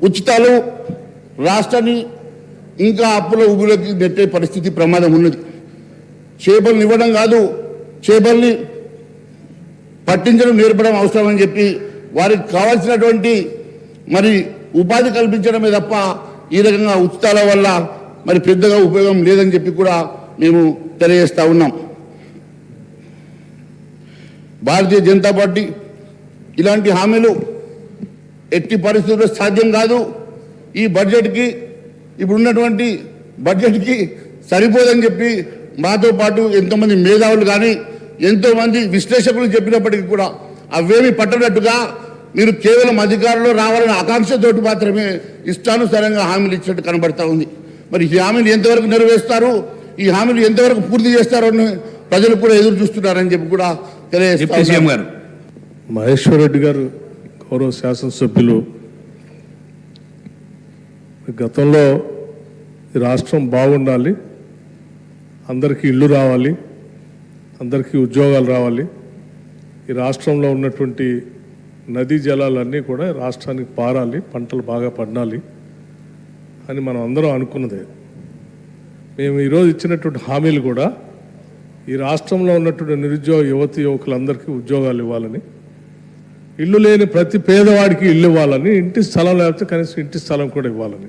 ఉచితాలు రాష్ట్రాన్ని ఇంకా అప్పుల ఊబిలోకి నెట్టే పరిస్థితి ప్రమాదం ఉన్నది. చేపలను ఇవ్వడం కాదు, చేపల్ని పట్టించడం నేర్పడం అవసరమని చెప్పి వారికి కావాల్సినటువంటి మరి ఉపాధి కల్పించడమే తప్ప ఈ రకంగా ఉచితాల వల్ల మరి పెద్దగా ఉపయోగం లేదని చెప్పి కూడా మేము తెలియజేస్తా ఉన్నాం. భారతీయ జనతా పార్టీ ఇలాంటి హామీలు ఎట్టి పరిస్థితుల్లో సాధ్యం కాదు. ఈ బడ్జెట్కి ఇప్పుడున్నటువంటి బడ్జెట్కి సరిపోదని చెప్పి మాతో పాటు ఎంతోమంది మేధావులు కానీ ఎంతోమంది విశ్లేషకులు చెప్పినప్పటికీ కూడా అవేమి పట్టనట్టుగా మీరు కేవలం అధికారంలో రావాలనే ఆకాంక్షతోటి మాత్రమే ఇష్టానుసారంగా హామీలు ఇచ్చినట్టు కనబడతా ఉంది. మరి ఈ హామీలు ఎంతవరకు నెరవేరుస్తారు, ఈ హామీలు ఎంతవరకు పూర్తి చేస్తారో అని ప్రజలు కూడా ఎదురు చూస్తున్నారని చెప్పి కూడా తెలియజేస్తారు. మహేశ్వర్ రెడ్డి గారు గౌరవ శాసనసభ్యులు గతంలో ఈ రాష్ట్రం బాగుండాలి, అందరికీ ఇళ్ళు రావాలి, అందరికీ ఉద్యోగాలు రావాలి, ఈ రాష్ట్రంలో ఉన్నటువంటి నదీ జలాలన్నీ కూడా రాష్ట్రానికి పారాలి, పంటలు బాగా పండాలి అని మనం అందరం అనుకున్నదే. మేము ఈరోజు ఇచ్చినటువంటి హామీలు కూడా ఈ రాష్ట్రంలో ఉన్నటువంటి నిరుద్యోగ యువతి యువకులందరికీ ఉద్యోగాలు ఇవ్వాలని, ఇల్లు లేని ప్రతి పేదవాడికి ఇల్లు ఇవ్వాలని, ఇంటి స్థలం లేకపోతే కనీసం ఇంటి స్థలం కూడా ఇవ్వాలని,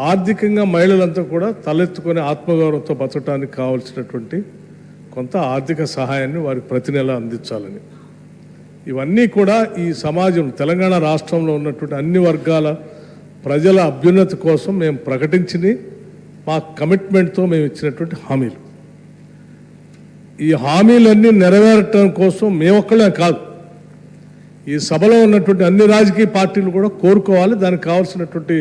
ఆర్థికంగా మహిళలంతా కూడా తలెత్తుకొని ఆత్మగౌరవంతో బతకడానికి కావాల్సినటువంటి కొంత ఆర్థిక సహాయాన్ని వారికి ప్రతి నెల అందించాలని, ఇవన్నీ కూడా ఈ సమాజం తెలంగాణ రాష్ట్రంలో ఉన్నటువంటి అన్ని వర్గాల ప్రజల అభ్యున్నతి కోసం మేము ప్రకటించింది మా కమిట్మెంట్తో మేము ఇచ్చినటువంటి హామీలు. ఈ హామీలన్నీ నెరవేరటం కోసం మేమొక్కలే కాదు, ఈ సభలో ఉన్నటువంటి అన్ని రాజకీయ పార్టీలు కూడా కోరుకోవాలి, దానికి కావాల్సినటువంటి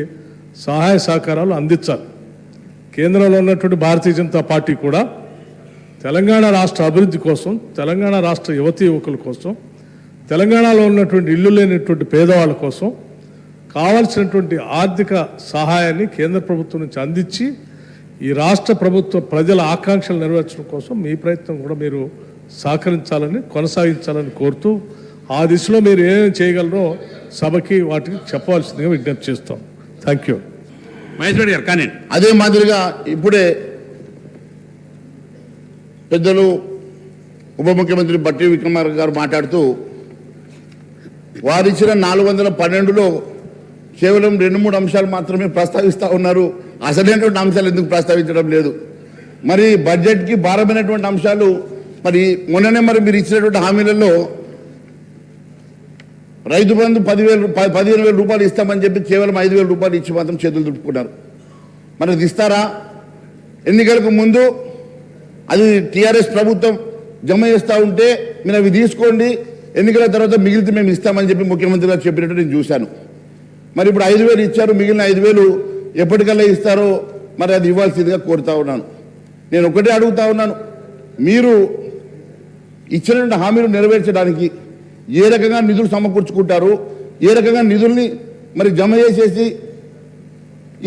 సహాయ సహకారాలు అందించాలి. కేంద్రంలో ఉన్నటువంటి భారతీయ జనతా పార్టీ కూడా తెలంగాణ రాష్ట్ర అభివృద్ధి కోసం, తెలంగాణ రాష్ట్ర యువతీ యువకుల కోసం, తెలంగాణలో ఉన్నటువంటి ఇల్లు లేనటువంటి పేదవాళ్ళ కోసం కావాల్సినటువంటి ఆర్థిక సహాయాన్ని కేంద్ర ప్రభుత్వం నుంచి అందించి ఈ రాష్ట్ర ప్రభుత్వ ప్రజల ఆకాంక్షలు నెరవేర్చడం కోసం మీ ప్రయత్నం కూడా మీరు సహకరించాలని, కొనసాగించాలని కోరుతూ ఆ దిశలో మీరు ఏమేమి చేయగలరో సభకి వాటికి చెప్పవలసిందిగా విజ్ఞప్తి చేస్తాం. Thank you. మహేశ్వరి గారు కానీ అదే మాదిరిగా ఇప్పుడే పెద్దలు ఉప ముఖ్యమంత్రి బట్టి విక్రమార్క గారు మాట్లాడుతూ వారిచ్చిన 412లో కేవలం 2-3 అంశాలు మాత్రమే ప్రస్తావిస్తూ ఉన్నారు, అసలైనటువంటి అంశాలు ఎందుకు ప్రస్తావించడం లేదు. మరి బడ్జెట్కి భారమైనటువంటి అంశాలు మరి మొన్ననే మరి మీరు ఇచ్చినటువంటి హామీలలో రైతు బంధు 15,000 రూపాయలు ఇస్తామని చెప్పి కేవలం 5,000 రూపాయలు ఇచ్చి మాత్రం చేతులు దులుపుకున్నారు. మరి అది ఇస్తారా? ఎన్నికలకు ముందు అది టీఆర్ఎస్ ప్రభుత్వం జమ చేస్తూ ఉంటే మీరు అవి తీసుకోండి, ఎన్నికల తర్వాత మిగిలితే మేము ఇస్తామని చెప్పి ముఖ్యమంత్రి గారు చెప్పినట్టు నేను చూశాను. మరి ఇప్పుడు 5,000 ఇచ్చారు, మిగిలిన 5,000 ఎప్పటికల్లా ఇస్తారో మరి అది ఇవ్వాల్సిందిగా కోరుతా ఉన్నాను. నేను ఒకటే అడుగుతా ఉన్నాను, మీరు ఇచ్చినటువంటి హామీలు నెరవేర్చడానికి ఏ రకంగా నిధులు సమకూర్చుకుంటారు, ఏ రకంగా నిధుల్ని మరి జమ చేసేసి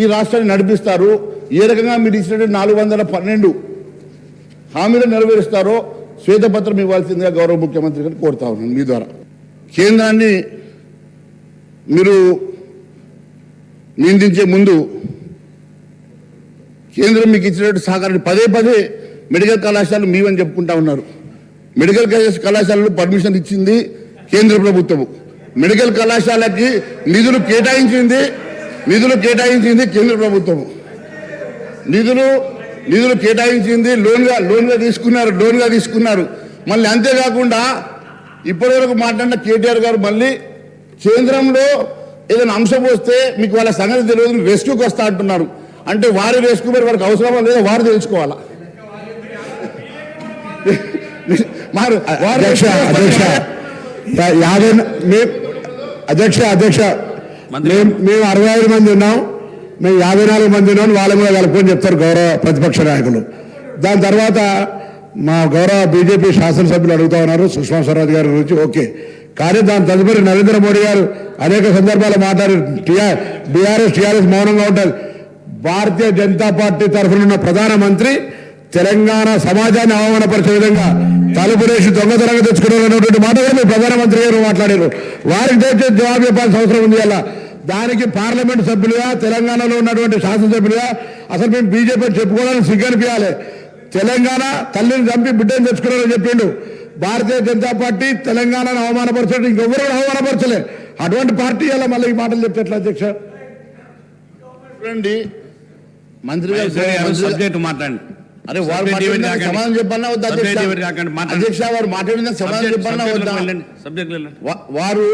ఈ రాష్ట్రాన్ని నడిపిస్తారు, ఏ రకంగా మీరు ఇచ్చినటువంటి 412 హామీలు నెరవేరుస్తారో శ్వేతపత్రం ఇవ్వాల్సిందిగా గౌరవ ముఖ్యమంత్రి గారిని కోరుతా ఉన్నాను మీ ద్వారా. కేంద్రాన్ని మీరు నిందించే ముందు కేంద్రం మీకు ఇచ్చినటువంటి సహకారాన్ని పదే మెడికల్ కళాశాలలు మీవని చెప్పుకుంటా ఉన్నారు. మెడికల్ కళాశాలలు పర్మిషన్ ఇచ్చింది కేంద్ర ప్రభుత్వము, మెడికల్ కళాశాలకి నిధులు కేటాయించింది కేంద్ర ప్రభుత్వము, నిధులు కేటాయించింది లోన్గా తీసుకున్నారు. మళ్ళీ అంతేకాకుండా ఇప్పటివరకు మాట్లాడిన కేటీఆర్ గారు మళ్ళీ కేంద్రంలో ఏదైనా అంశం వస్తే మీకు వాళ్ళ సంగతి తెలియదు, రెస్క్యూకి వస్తా అంటున్నారు. అంటే వారి రెస్క్యూ మరి వారికి అవసరమా లేదా వారు తెలుసుకోవాలా? అధ్యక్ష మేము 65 మంది ఉన్నాం, మేము 54 మంది ఉన్నాం, వాళ్ళ కూడా కలుపుకొని చెప్తారు గౌరవ ప్రతిపక్ష నాయకులు. దాని తర్వాత మా గౌరవ బీజేపీ శాసనసభ్యులు అడుగుతా ఉన్నారు సుష్మా స్వరాజ్ గారి గురించి, ఓకే. కానీ దాని తదుపరి నరేంద్ర మోడీ గారు అనేక సందర్భాలు మాట్లాడి టీఆర్ఎస్ మౌనంగా ఉంటుంది. భారతీయ జనతా పార్టీ తరఫున ఉన్న ప్రధానమంత్రి తెలంగాణ సమాజాన్ని అవమానపరిచే విధంగా తలుపులేసి దొంగతనంగా తెచ్చుకున్నారన్నటువంటి మాట కూడా మీ ప్రధానమంత్రి గారు మాట్లాడారు. వారికి తెచ్చే జవాబు చెప్పాల్సిన అవసరం ఉంది. అలా దానికి పార్లమెంట్ సభ్యులుగా తెలంగాణలో ఉన్నటువంటి శాసనసభ్యులుగా అసలు మేము బీజేపీ చెప్పుకోవడానికి సిగ్గనిపించాలి. తెలంగాణ తల్లిని చంపి బిడ్డను తెచ్చుకున్నారని చెప్పిండు. భారతీయ జనతా పార్టీ తెలంగాణను అవమానపరచడం ఇంకెవరు అవమానపరచలే. అటువంటి పార్టీ అలా మళ్ళీ ఈ మాటలు చెప్తే ఎట్లా అధ్యక్ష? చూడండి మంత్రి గారు సబ్జెక్ట్ మాట్లాడండి. అరే వారు మాట్లాడిన సమాధానం చెప్పాలన్నా వద్దా అధ్యక్ష? అధ్యక్ష వారు మాట్లాడిన సమాధానం చెప్పాలన్నా వద్దా? వారు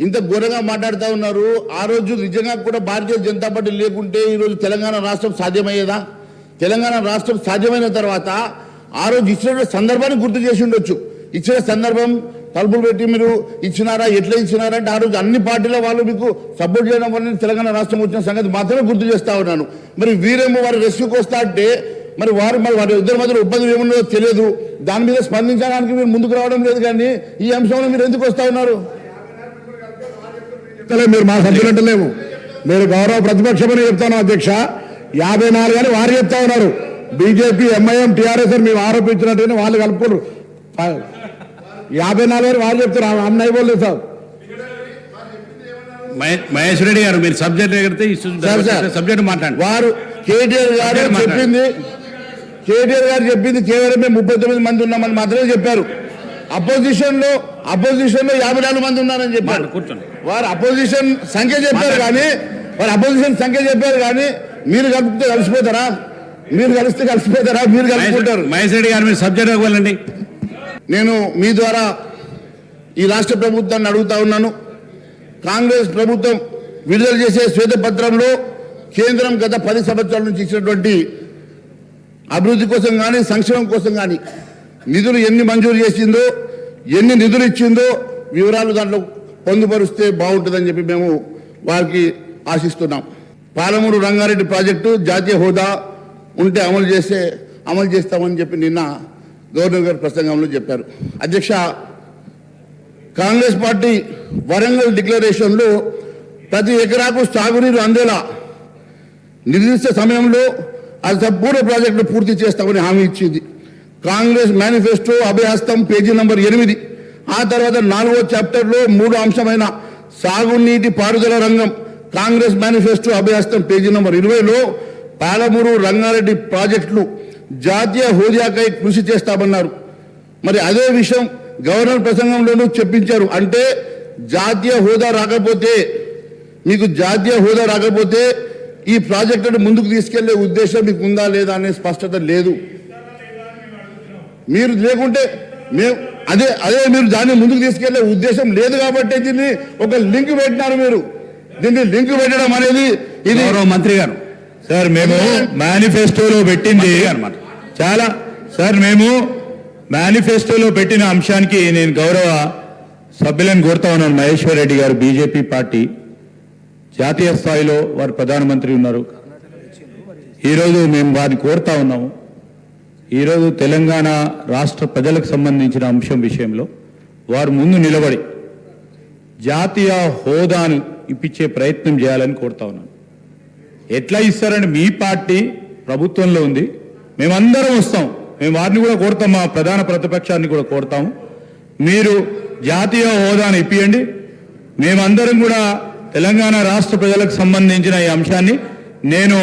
ఇంత ఘోరంగా మాట్లాడుతూ ఉన్నారు. ఆ రోజు నిజంగా కూడా భారతీయ జనతా పార్టీ లేకుంటే ఈరోజు తెలంగాణ రాష్ట్రం సాధ్యమయ్యేదా? తెలంగాణ రాష్ట్రం సాధ్యమైన తర్వాత ఆ రోజు ఇచ్చిన సందర్భాన్ని గుర్తు చేసి ఉండొచ్చు. ఇచ్చిన సందర్భం తలుపులు పెట్టి మీరు ఇచ్చినారా, ఎట్లా ఇచ్చినారంటే ఆ రోజు అన్ని పార్టీల వాళ్ళు మీకు సపోర్ట్ చేయడం వల్ల తెలంగాణ రాష్ట్రం వచ్చిన సంగతి మాత్రమే గుర్తు చేస్తా ఉన్నాను. మరి వీరేమో వారు రెస్క్యూకి వస్తా అంటే మరి వారి ఇద్దరి మధ్యలో ఇబ్బంది ఏమున్నదో తెలియదు. దాని మీద స్పందించడానికి మీరు ముందుకు రావడం లేదు. కానీ ఈ అంశంలో మీరు ఎందుకు వస్తా ఉన్నారు? మీరు మా సభ్యులంటలేము. మీరు గౌరవ ప్రతిపక్షమని చెప్తాను అధ్యక్ష. 54 అని వారు చెప్తా ఉన్నారు. బీజేపీ, ఎంఐఎం, టీఆర్ఎస్ అని మేము ఆరోపించినట్టుగా వాళ్ళు కలుపుకోరు. 54 అని వారు చెప్తారు. అమ్మ అయిపోలేదు సార్. మహేష్ రెడ్డి గారు మీరు సబ్జెక్ట్ ఎగిరితే సబ్జెక్ట్ మాట్లాడండి. వారు కేటీఆర్ గారు చెప్పింది కేవలం మేము 39 మంది ఉన్నామని మాత్రమే చెప్పారు. అపోజిషన్ లో 54 మంది ఉన్నారని చెప్పారు. కూర్చోండి. వారు అపోజిషన్ సంఖ్య చెప్పారు కానీ మీరు కలిపితే కలిసిపోతారా? మీరు కలిస్తే కలిసిపోతారా? మీరు కలుపుకుంటారు. మహేష్ రెడ్డి గారు మీరు సబ్జెక్ట్ ఇవ్వాలండి. నేను మీ ద్వారా ఈ రాష్ట్ర ప్రభుత్వాన్ని అడుగుతా ఉన్నాను. కాంగ్రెస్ ప్రభుత్వం విడుదల చేసే శ్వేతపత్రంలో కేంద్రం గత 10 సంవత్సరాల నుంచి ఇచ్చినటువంటి అభివృద్ధి కోసం కానీ సంక్షేమం కోసం కానీ నిధులు ఎన్ని మంజూరు చేసిందో, ఎన్ని నిధులు ఇచ్చిందో వివరాలు దాంట్లో పొందుపరిస్తే బాగుంటుందని చెప్పి మేము వారికి ఆశిస్తున్నాం. పాలమూరు రంగారెడ్డి ప్రాజెక్టు జాతీయ హోదా ఉంటే అమలు చేస్తామని చెప్పి నిన్న గవర్నర్ గారు ప్రసంగంలో చెప్పారు. అధ్యక్ష, కాంగ్రెస్ పార్టీ వరంగల్ డిక్లరేషన్లో ప్రతి ఎకరాకు సాగునీరు అందేలా నిర్దిష్ట సమయంలో అది సంపూర్ణ ప్రాజెక్టును పూర్తి చేస్తామని హామీ ఇచ్చింది. Congress manifesto Abhayahastam page number 8. ఆ తర్వాత 4వ చాప్టర్లో 3వ అంశమైన సాగునీటి పారుదల రంగం Congress manifesto Abhayahastam page number 20లో పాలమూరు రంగారెడ్డి ప్రాజెక్టులు జాతీయ హోదాకై కృషి చేస్తామన్నారు. మరి అదే విషయం గవర్నర్ ప్రసంగంలోనూ చెప్పించారు. అంటే జాతీయ హోదా రాకపోతే ఈ ప్రాజెక్టును ముందుకు తీసుకెళ్లే ఉద్దేశం మీకు ఉందా లేదా అనే స్పష్టత లేదు. మీరు లేకుంటే మేము మీరు దాన్ని ముందుకు తీసుకెళ్లే ఉద్దేశం లేదు కాబట్టి దీన్ని ఒక లింక్ పెట్టినారు. మీరు దీన్ని లింక్ పెట్టడం అనేది ఇది మంత్రి గారు సార్ మేము మేనిఫెస్టోలో పెట్టింది చాలా సార్. మేము మేనిఫెస్టోలో పెట్టిన అంశానికి నేను గౌరవ సభ్యులను కోరుతా ఉన్నాను. మహేశ్వర్ రెడ్డి గారు బీజేపీ పార్టీ జాతీయ స్థాయిలో వారు ప్రధానమంత్రి ఉన్నారు. ఈరోజు మేము వారిని కోరుతా ఉన్నాము. ఈరోజు తెలంగాణ రాష్ట్ర ప్రజలకు సంబంధించిన అంశం విషయంలో వారు ముందు నిలబడి జాతీయ హోదాను ఇప్పించే ప్రయత్నం చేయాలని కోరుతా ఉన్నాను. ఎట్లా ఇస్తారని మీ పార్టీ ప్రభుత్వంలో ఉంది, మేమందరం వస్తాం, మేము వారిని కూడా కోరుతాం, మా ప్రధాన ప్రతిపక్షాన్ని కూడా కోరుతాము. మీరు జాతీయ హోదాను ఇప్పియండి. మేమందరం కూడా తెలంగాణ రాష్ట్ర ప్రజలకు సంబంధించిన ఈ అంశాన్ని నేను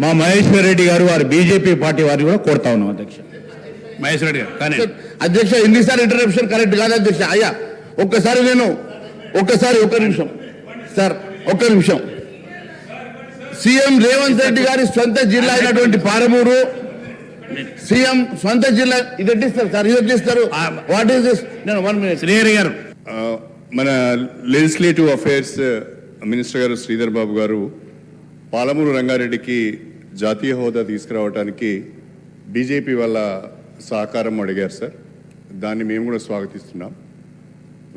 మా మహేశ్వర్ రెడ్డి గారు వారి బీజేపీ పార్టీ వారిని కూడా కోరుతా ఉన్నాం. అధ్యక్ష మహేశ్వర్ రెడ్డి గారు కానీ అధ్యక్ష ఎన్నిసార్లు ఇంటరప్షన్ కరెక్ట్ కాదు అధ్యక్ష. అయ్యా ఒక్క నిమిషం సీఎం రేవంత్ రెడ్డి గారి సొంత జిల్లా అయినటువంటి పాలమూరు సీఎం సొంత జిల్లా ఇది ఎట్టిస్తారు సార్? ఇది ఎట్టిస్తారు? What is this? నేను 1 minute. శ్రీహరి గారు మన లెజిస్లేటివ్ అఫైర్స్ మినిస్టర్ గారు శ్రీధర్ బాబు గారు పాలమూరు రంగారెడ్డికి జాతీయ హోదా తీసుకురావడానికి బీజేపీ వాళ్ళ సహకారం అడిగారు సార్. దాన్ని మేము కూడా స్వాగతిస్తున్నాం.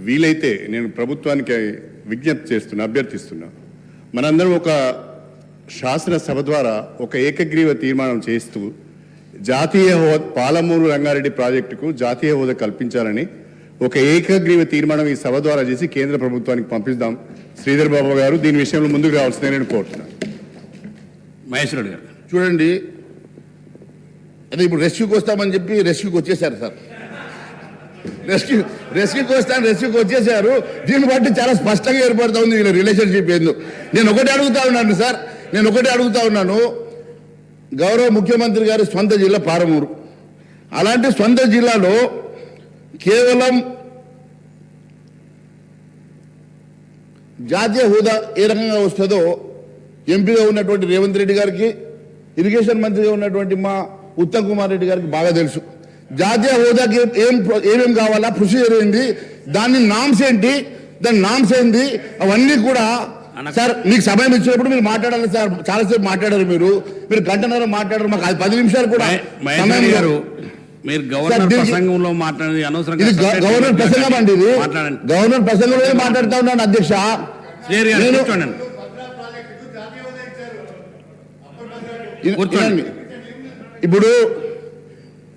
వీలైతే నేను ప్రభుత్వానికి అభ్యర్థిస్తున్నా మనందరం ఒక శాసనసభ ద్వారా ఒక ఏకగ్రీవ తీర్మానం చేస్తూ జాతీయ హోదా పాలమూరు రంగారెడ్డి ప్రాజెక్టుకు జాతీయ హోదా కల్పించాలని ఒక ఏకగ్రీవ తీర్మానం ఈ సభ ద్వారా చేసి కేంద్ర ప్రభుత్వానికి పంపిస్తాం. శ్రీధర్ బాబు గారు దీని విషయంలో ముందుకు రావాల్సిందే నేను కోరుతున్నాను. మహేశ్వర్ రెడ్డి గారు చూడండి, అదే ఇప్పుడు రెస్క్యూకి వస్తామని చెప్పి రెస్క్యూకి వచ్చేసారు సార్. రెస్క్యూకి వచ్చేసారు. దీన్ని బట్టి చాలా స్పష్టంగా ఏర్పడుతూ ఉంది వీళ్ళ రిలేషన్షిప్ ఏందో. నేను ఒకటే అడుగుతా ఉన్నాను సార్, గౌరవ ముఖ్యమంత్రి గారి సొంత జిల్లా పాలమూరు. అలాంటి సొంత జిల్లాలో కేవలం జాతీయ హోదా ఏ రకంగా వస్తుందో ఎంపీగా ఉన్నటువంటి రేవంత్ రెడ్డి గారికి, ఇరిగేషన్ మంత్రిగా ఉన్నటువంటి మా ఉత్తమ్ కుమార్ రెడ్డి గారికి బాగా తెలుసు. జాతీయ హోదాకి ఏమేమి కావాలా, ప్రొసీజర్ ఏంటి, దాని నామ్స్ ఏంటి, అవన్నీ కూడా సార్ మీకు సమయం ఇచ్చినప్పుడు మీరు మాట్లాడాలి సార్. చాలాసేపు మాట్లాడారు మీరు గంటన్నర మాట్లాడారు. మాకు 10 నిమిషాలు కూడా సమయం గారు మీరు గవర్నర్ ప్రసంగంలో మాట్లాడేది అనవసరంగా. ఇది గవర్నర్ ప్రసంగం అండి, ఇది గవర్నర్ ప్రసంగంలో మాట్లాడుతా ఉన్నాను అధ్యక్ష. ఇప్పుడు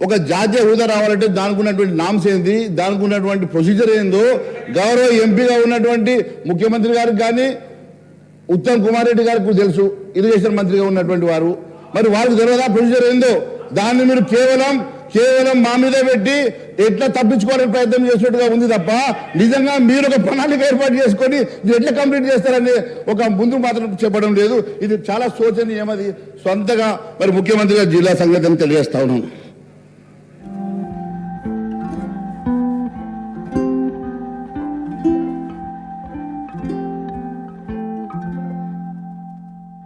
ఒక జాతీయ హోదా రావాలంటే దానికి ఉన్నటువంటి నామ్స్ ఏంది, దానికి ఉన్నటువంటి ప్రొసీజర్ ఏందో గౌరవ ఎంపీగా ఉన్నటువంటి ముఖ్యమంత్రి గారికి కానీ ఉత్తమ్ కుమార్ రెడ్డి గారికి తెలుసు, ఇరిగేషన్ మంత్రిగా ఉన్నటువంటి వారు. మరి వారికి తెలియదా ప్రొసీజర్ ఏందో? దాన్ని మీరు కేవలం మా మీద పెట్టి ఎట్లా తప్పించుకోవాలని ప్రయత్నం చేసినట్టుగా ఉంది తప్ప నిజంగా మీరు ఒక ప్రణాళిక ఏర్పాటు చేసుకొని ఎట్లా కంప్లీట్ చేస్తారని ఒక ముందు మాత్రం చెప్పడం లేదు. ఇది చాలా శోచనీయం. అది సొంతగా మరి ముఖ్యమంత్రిగా జిల్లా సంగతిని తెలియజేస్తా ఉన్నాను.